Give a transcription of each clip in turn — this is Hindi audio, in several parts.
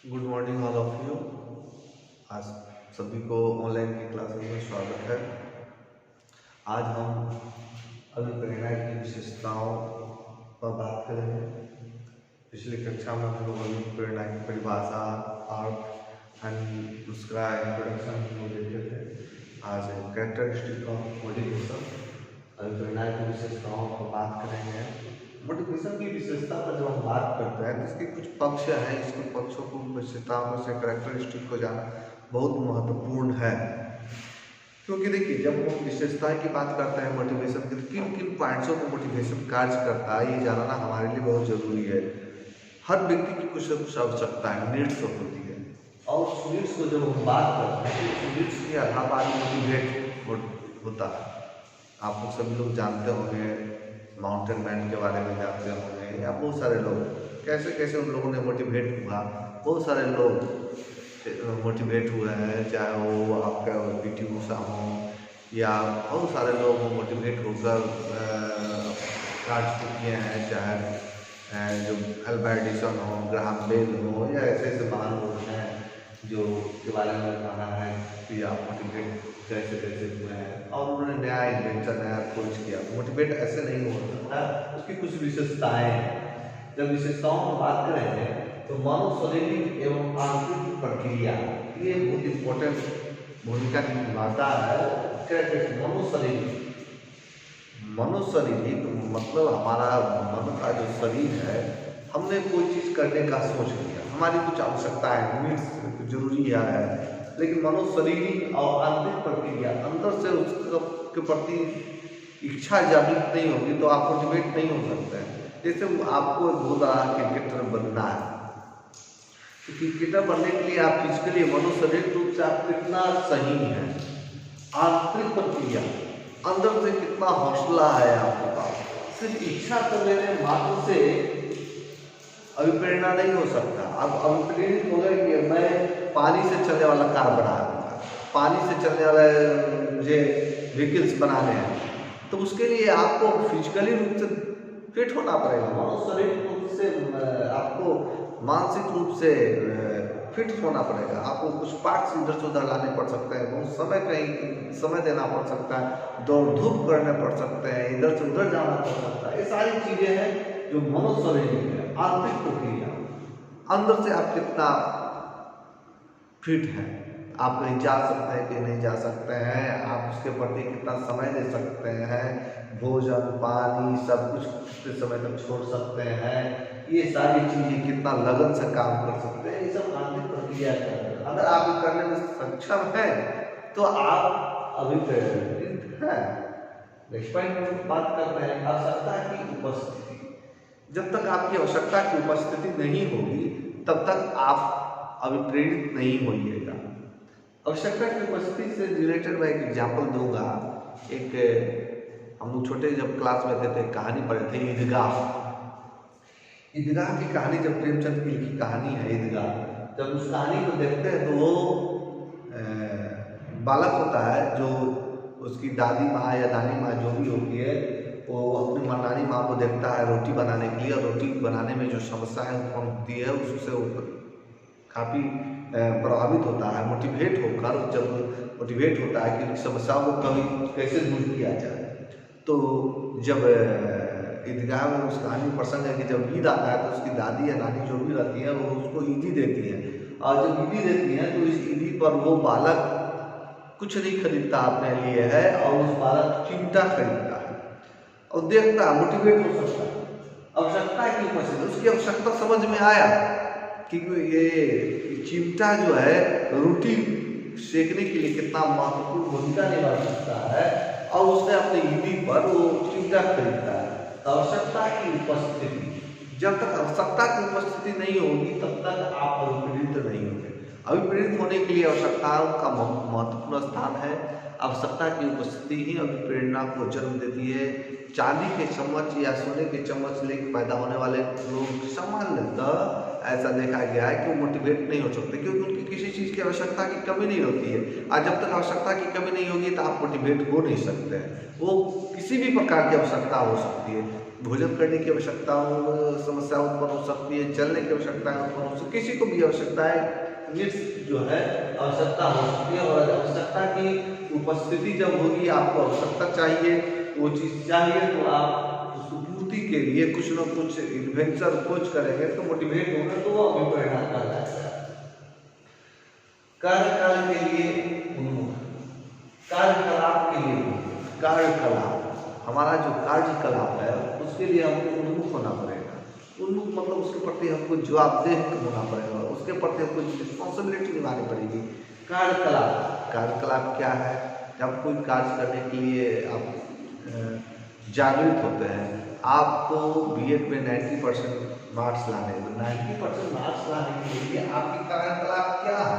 Good morning all of you. आज सभी को ऑनलाइन की क्लासेस में स्वागत है। आज हम अभिप्रेरणा की विशेषताओं पर बात करेंगे। पिछली कक्षा में हम लोग अभिप्रेरणा की परिभाषा, अर्थ एंड उसका इंट्रोडक्शन हम लोग देखे थे। आज कैरेक्टरिस्टिक ऑफ मोटिवेशन, अभिप्रेरणा की विशेषताओं पर बात करेंगे। मोटिवेशन की विशेषता पर जब हम बात करते हैं तो इसके कुछ पक्ष हैं। इसके पक्षों को, विशेषताओं में से कैरेक्टरिस्टिक को जाना बहुत महत्वपूर्ण है, क्योंकि देखिए जब हम विशेषताएं की बात करते हैं मोटिवेशन की, किन किन पॉइंट्सों को मोटिवेशन कार्य करता है ये जानना हमारे लिए बहुत जरूरी है। हर व्यक्ति की कुछ न कुछ आवश्यकताएं, नीड्स होती है, और उस नीड्स को जब हम बात करते हैं तो नीड्स के आधार पर मोटिवेट होता है। आप लोग सभी लोग जानते होंगे, माउंटेन मैन के बारे में जानते होंगे, या बहुत सारे लोग कैसे कैसे उन लोगों ने मोटिवेट हुआ। बहुत सारे लोग मोटिवेट हुए हैं, चाहे वो आपका पीटी उषा हो या बहुत सारे लोग मोटिवेट होकर कार्य किए हैं, चाहे जो अल्बर्ट एडिसन हो, ग्राहम बेल हो, या ऐसे ऐसे महान लोग हैं जो के बारे में बताना है कि आप मोटिवेट कैसे कैसे हुए हैं और उन्होंने नया इन्वेंशन, नया खोज किया। मोटिवेट ऐसे नहीं हो सकता, उसकी कुछ विशेषताएं हैं। जब विशेषताओं पर बात करेंगे तो मनोशारीरिक एवं आंतरिक प्रक्रिया ये बहुत इम्पोर्टेंट भूमिका निभाता है। मनुशारीरिक मतलब हमारा मन का जो शरीर है, हमने कोई चीज़ करने का सोच लिया, हमारी कुछ आवश्यकताएं, नीड्स जरूरी है, लेकिन मनोशारीरिक और आंतरिक प्रक्रिया अंदर से उसके प्रति इच्छा जागृत नहीं होगी तो आप मोटिवेट नहीं हो सकते हैं। जैसे आपको बहुत बड़ा क्रिकेटर बनना है, तो क्रिकेटर बनने के लिए आप फिजिकली, मनोशारीरिक रूप से आप कितना सही है, आंतरिक प्रक्रिया अंदर से कितना हौसला है आपके पास। सिर्फ इच्छा कर लेने मात्र से अभिप्रेरणा नहीं हो सकता। अब अभिप्रेरित हो गए कि मैं पानी से चलने वाला कार बना दूंगा, पानी से चलने वाला मुझे व्हीकल्स बनाने हैं, तो उसके लिए आपको फिजिकली रूप से फिट होना पड़ेगा, मनोशारीरिक रूप से आपको मानसिक रूप से फिट होना पड़ेगा। आपको कुछ पार्ट्स इधर से उधर लाने पड़ सकते हैं, बहुत समय कहीं समय देना पड़ सकता है, दौड़ धूप करने पड़ सकते हैं, इधर से उधर जाना पड़ सकता है। ये सारी चीज़ें हैं जो मनोशारीरिक है। आंतरिक प्रक्रिया, अंदर से आप कितना फिट हैं, आप कहीं जा सकते हैं कि नहीं जा सकते हैं, आप उसके प्रति कितना समय दे सकते हैं, भोजन पानी सब कुछ कितने समय तक छोड़ सकते हैं, ये सारी चीज़ें कितना लगन से काम कर सकते हैं, ये सब आंतरिक प्रक्रिया है। अगर आप करने में सक्षम हैं तो आप अभिप्रेरित हैं। नेक्स्ट पॉइंट में बात करते हैं आवश्यकता की उपस्थिति। जब तक आपकी आवश्यकता की उपस्थिति नहीं होगी तब तक आप अभिप्रेरित नहीं होइएगा। आवश्यकता की उपस्थिति से रिलेटेड मैं एक एग्जाम्पल दूंगा। एक हम लोग छोटे जब क्लास में थे तो कहानी पढ़े थे, ईदगाह। ईदगाह की कहानी, जब प्रेमचंद की लिखी कहानी है ईदगाह, जब उस कहानी को देखते हैं तो वो बालक होता है जो उसकी दादी माँ या नानी माँ जो भी होती है, वो अपनी नानी माँ को देखता है रोटी बनाने के लिए, और रोटी बनाने में जो समस्याएं उत्पन्न होती है उससे वो काफ़ी प्रभावित होता है। मोटिवेट होकर जब मोटिवेट होता है कि समस्याओं को कभी कैसे दूर किया जाए, तो जब ईदगाह में उस कहानी में प्रसंग है कि जब ईद आता है तो उसकी दादी या नानी जो भी रहती है वो उसको ईदी देती है, और जब ईदी देती है तो इस ईदी पर वो बालक कुछ नहीं खरीदता अपने लिए है, और उस बालक चिमटा खरीदता है और देखता है, मोटिवेट हो सकता है। आवश्यकता की उपस्थिति, उसकी आवश्यकता समझ में आया कि ये चिमटा जो है रोटी सेकने के लिए कितना महत्वपूर्ण भूमिका निभा सकता है, और उसने अपने ईदी पर वो चिमटा खरीदता है। तो आवश्यकता की उपस्थिति, जब तक आवश्यकता की उपस्थिति नहीं होगी तब तक आप अभिप्रेरित नहीं होंगे। अभिप्रेरित होने के लिए आवश्यकताओं का महत्वपूर्ण स्थान है। आवश्यकता की उपस्थिति ही अभिप्रेरणा को जन्म देती है। चांदी के चम्मच या सोने के चम्मच लेकर पैदा होने वाले लोग सामान्यतः ऐसा देखा गया है कि वो मोटिवेट नहीं हो सकते, क्योंकि उनकी किसी चीज़ की आवश्यकता की कमी नहीं होती है। और जब तक आवश्यकता की कमी नहीं होगी तो आप मोटिवेट हो नहीं सकते हैं। वो किसी भी प्रकार की आवश्यकता हो सकती है, भोजन करने की आवश्यकता हो, समस्या उत्पन्न हो सकती है, चलने की आवश्यकता उत्पन्न हो सकती है, किसी को भी आवश्यकताएं नीड्स जो है आवश्यकता हो सकती है। और आवश्यकता की उपस्थिति जब होगी, आपको आवश्यकता चाहिए, वो चीज़ चाहिए, तो आप उसको पूर्ति के लिए कुछ न कुछ इन्वेंशन खोज करेंगे, तो मोटिवेट होगा, तो वो अभिप्रेरणा कहलाता है। कार्यकाल के लिए उन्मुख, कार्यकलाप के लिए कार्यकलाप, हमारा जो कार्यकलाप है उसके लिए हमको उन्मुख होना पड़ेगा। उन्मुख मतलब उसके प्रति हमको जवाबदेह होना पड़ेगा, उसके प्रति हमको रिस्पॉन्सिबिलिटी निभानी पड़ेगी। कार्यकलाप, कार्यकलाप क्या है? जब कोई कार्य करने के लिए आप जागृत होते हैं, आपको बीएड में 90% मार्क्स लाने, 90% मार्क्स लाने के लिए आपकी कार्यकलाप क्या है?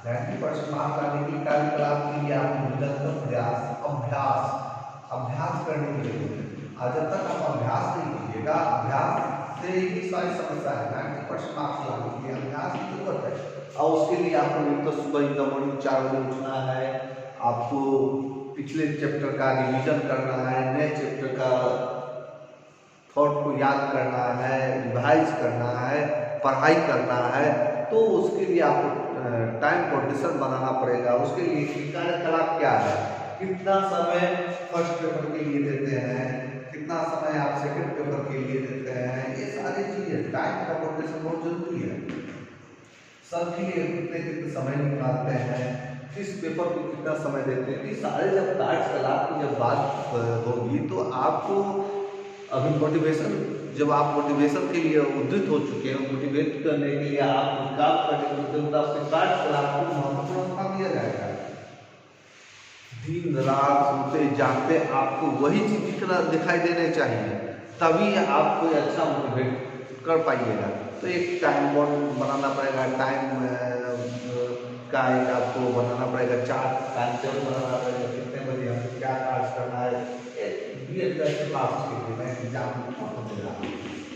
90% मार्क्स लाने के लिए कार्यकलाप के लिए आपको निरंतर प्रयास, अभ्यास करने के लिए, और जब तक आप अभ्यास नहीं कीजिएगा, अभ्यास से ही सारी समस्या है। 90% मार्क्स लाने के लिए अभ्यास की जरूरत है, और उसके लिए आपको तो सुबह ही मॉर्निंग 4 बजे उठना है, आपको पिछले चैप्टर का रिवीजन करना है, नए चैप्टर का थॉट को याद करना है, रिवाइज करना है, पढ़ाई करना है, तो उसके लिए आपको टाइम कंडीशन बनाना पड़ेगा। उसके लिए कार्यकलाप क्या है? कितना समय फर्स्ट पेपर के लिए देते हैं, कितना समय आप सेकंड पेपर के लिए देते हैं, ये सारी चीजें टाइम का कंडीशन बहुत जरूरी है। सबके लिए कितने समय निकालते हैं, किस पेपर को कितना समय देते हैं, ये सारे जब कार्यकलाप की जब बात होगी, तो आपको अभी मोटिवेशन, जब आप मोटिवेशन के लिए उद्धृत हो चुके हैं, मोटिवेट करने के लिए आप काम करने के लिए आपके कार्यकलाप को महत्वपूर्ण स्थान दिया जाएगा। दिन रात सोते जागते आपको वही चीज दिखाई देने चाहिए, तभी आप कोई अच्छा मोटिवेट कर पाइएगा। तो एक टाइम बॉन्ड बनाना पड़ेगा, टाइम का एक आपको बनाना पड़ेगा, चार्ट टाइम टेबल बनाना पड़ेगा, कितने बजे हमको क्या कार्य करना है। बीएड के मार्क्स के लिए मैं एग्जाम दे रहा हूँ,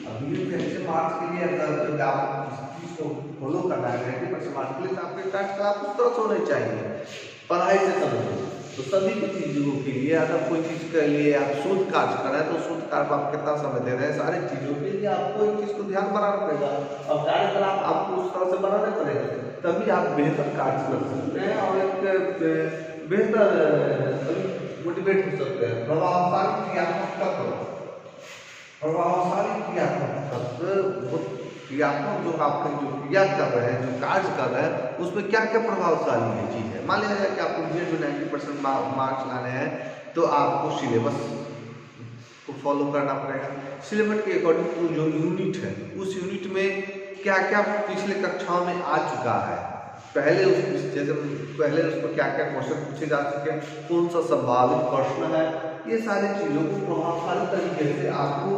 अब बीएड के मार्क्स के लिए अगर जब आप इस चीज़ को फॉलो करना है 90% मार्क्स के लिए, तो आपके कार्यकलाप उस तरह से होने चाहिए, पढ़ाई से समझो। तो सभी की चीज़ों के लिए, अगर कोई चीज़ के लिए आप शोध कार्य कर रहे हैं, तो शोध कार्य आप कितना समय दे रहे हैं, सारी चीज़ों के लिए आपको एक चीज़ को ध्यान बनाना पड़ेगा, और कार्यकलाप आपको उस तरह से बनाने पड़ेगा, तभी आप बेहतर कार्य कर सकते हैं और एक बेहतर मोटिवेट हो सकते हैं। प्रभावशाली क्रियात्मक तत्व, प्रभावशाली क्रियात्मक तत्व, क्रियात्मक जो आपके जो क्रिया कर रहे हैं, जो कार्य कर रहे हैं, उसमें क्या क्या प्रभावशाली है चीज़ है। मान लीजिए कि आपको बीएड में 90% मार्क्स लाने हैं, तो आपको सिलेबस को फॉलो करना पड़ेगा। सिलेबस के अकॉर्डिंग टू जो यूनिट है, उस यूनिट में क्या क्या पिछले कक्षाओं में आ चुका है, पहले जैसे पहले उस पर क्या क्या क्वेश्चन पूछे जा चुके हैं, कौन सा संभावित प्रश्न है, ये सारी चीज़ों को प्रभावशाली तरीके से आपको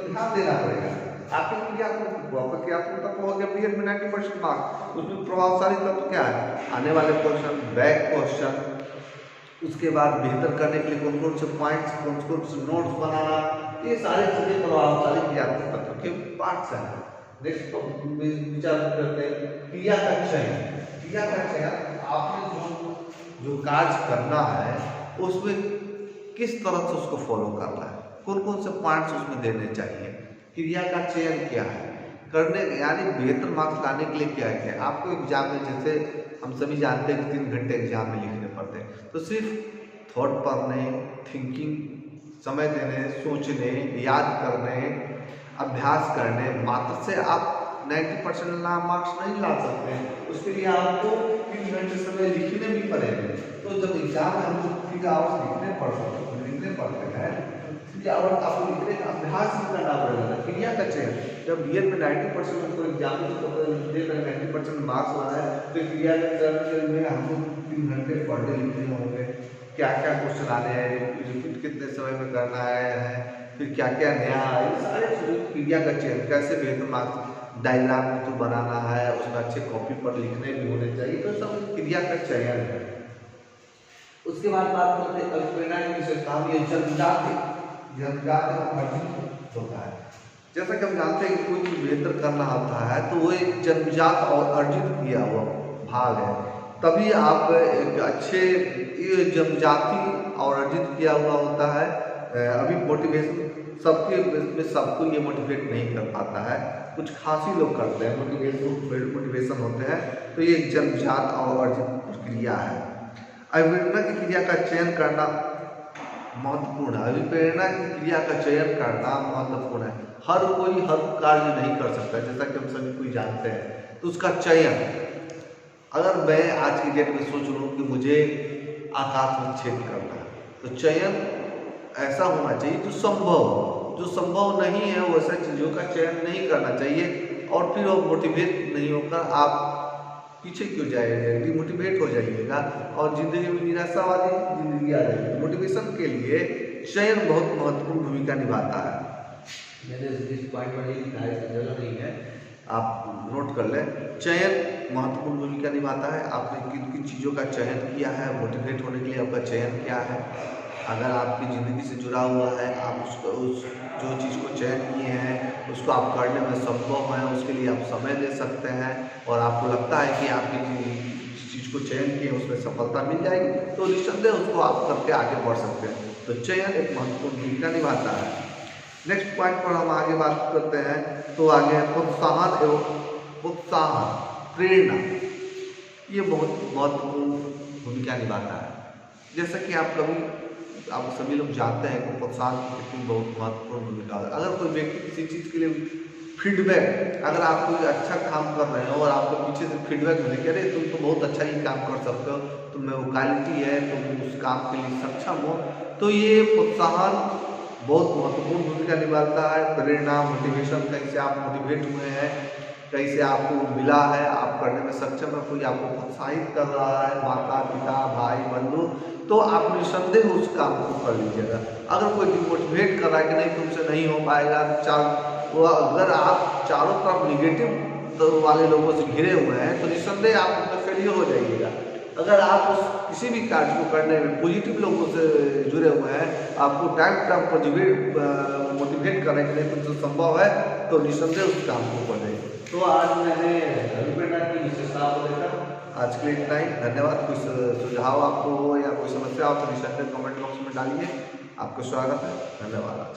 ध्यान देना पड़ेगा। आपके क्रियात्मक तत्व हो गया बीएड में 90% मार्क्स, उसमें प्रभावशाली तत्व क्या है? आने वाले क्वेश्चन, बैक क्वेश्चन, उसके बाद बेहतर करने के लिए कौन कौन से पॉइंट्स, कौन कौन से नोट्स बनाना, ये सारी चीज़ें प्रभावशाली क्रियात्मक तत्व के पार्ट्स हैं। नेक्स्ट विचार करते हैं क्रिया का चयन। क्रिया का चयन, आपने जो कार्य करना है उसमें किस तरह से उसको फॉलो करना है, कौन कौन से पॉइंट्स उसमें देने चाहिए। क्रिया का चयन क्या है करने, यानी बेहतर मार्क्स लाने के लिए क्या है। आपको एग्जाम में, जैसे हम सभी जानते हैं कि 3 घंटे एग्जाम में लिखने पड़ते हैं, तो सिर्फ थॉट पढ़ने, थिंकिंग, समय देने, सोचने, याद करने, अभ्यास करने मात्र से आप 90% मार्क्स नहीं ला सकते हैं। उसके लिए आपको 3 घंटे समय लिखने भी पड़ेंगे। तो जब एग्जाम में हमको 3 आवर्स लिखने पड़ते हैं, 3 आवर्स आपको लिखने का अभ्यास भी करना पड़ेगा। क्रिया का चयन, जब बीएड में 90% उसको एग्जाम में दे कर 90% मार्क्स लाना है, तो क्रिया का चयन में हमको 3 घंटे पढ़ने लिखने होंगे, क्या क्या क्वेश्चन आने हैं, रिपीट कितने समय में करना है, फिर क्या क्या नया, ये सारे क्रिया का चयन, कैसे बेहतर मार्क्स, डायग्राम तो बनाना है, उसमें अच्छे कॉपी पर लिखने भी होने चाहिए, तो सब क्रिया का चयन है। उसके बाद बात करते हैं अभिप्रेरणा की विशेषता, ये जन्मजात अर्जित होता है। जैसा कि हम जानते हैं कि कोई चीज बेहतर करना होता है, तो वो एक जन्मजात और अर्जित किया हुआ भाग है, तभी आप एक अच्छे, ये जन्मजाति और अर्जित किया हुआ होता है। अभी मोटिवेशन सबको ये मोटिवेट नहीं कर पाता है, कुछ खास ही लोग करते हैं मोटिवेशन होते हैं। तो ये एक जन्मजात और अर्जित प्रक्रिया है। अभिप्रेरणा की क्रिया का चयन करना महत्वपूर्ण है। अभिप्रेरणा की क्रिया का चयन करना महत्वपूर्ण है। हर कोई हर कार्य नहीं कर सकता, जैसा कि हम सभी कोई जानते हैं। तो उसका चयन, अगर मैं आज की डेट में सोच लूँ कि मुझे आकाश में छेद करना है, तो चयन ऐसा होना चाहिए जो संभव नहीं है, वैसे चीज़ों का चयन नहीं करना चाहिए। और फिर वो मोटिवेट नहीं होकर आप पीछे क्यों जाइएगा, डिमोटिवेट हो जाइएगा और जिंदगी में निराशावादी जिंदगी आ जाएगी। मोटिवेशन के लिए चयन बहुत महत्वपूर्ण भूमिका निभाता है। मैंने इस पॉइंट पर लिखा है, जरूरत नहीं है, आप नोट कर लें। चयन महत्वपूर्ण भूमिका निभाता है। आपने किन किन चीज़ों का चयन किया है, मोटिवेट होने के लिए आपका चयन क्या है। अगर आपकी ज़िंदगी से जुड़ा हुआ है, आप जो चीज़ को चयन किए हैं उसको आप करने में संभव है, उसके लिए आप समय दे सकते हैं और आपको लगता है कि आपकी जिस चीज़ को चयन किए उसमें सफलता मिल जाएगी, तो निस्संदेह उसको आप करके आगे बढ़ सकते हैं। तो चयन एक महत्वपूर्ण भूमिका निभाता है। नेक्स्ट पॉइंट पर हम आगे बात करते हैं, तो आगे प्रोत्साहन प्रेरणा, ये बहुत महत्वपूर्ण भूमिका निभाता है। जैसा कि आप सभी लोग जानते हैं कि प्रोत्साहन की कितनी बहुत महत्वपूर्ण भूमिका है। अगर कोई व्यक्ति किसी चीज़ के लिए फीडबैक, अगर आप कोई अच्छा काम कर रहे हो और आपको पीछे से फीडबैक मिले कि अरे तुम तो बहुत अच्छा ही काम कर सकते हो, तुम में वो क्वालिटी है, तुम उस काम के लिए सक्षम हो, तो ये प्रोत्साहन बहुत महत्वपूर्ण भूमिका निभाता है। प्रेरणा, मोटिवेशन, कहीं से आप मोटिवेट हुए हैं, कहीं से आपको मिला है, आप करने में सक्षम है, कोई आपको प्रोत्साहित कर रहा है, माता पिता भाई बंधु, तो आप निस्संदेह उस काम को कर लीजिएगा। अगर कोई डिमोटिवेट कर रहा है कि नहीं तुमसे नहीं हो पाएगा, अगर आप चारों तरफ निगेटिव वाले लोगों से घिरे हुए हैं तो निस्संदेह आप उसमें फेलियर हो जाइएगा। अगर आप किसी भी कार्य को करने में पॉजिटिव लोगों से जुड़े हुए हैं, आपको टाइम मोटिवेट करने के लिए तुमसे संभव है, तो निस्संदेह उस काम को करें। तो आज मैंने अभिप्रेरणा की विशेषता को देखा। आज के लिए इतना ही, धन्यवाद। कुछ सुझाव आपको हो या कोई समस्या हो तो निस्संदेह कमेंट बॉक्स में डालिए। आपका स्वागत है, धन्यवाद। आज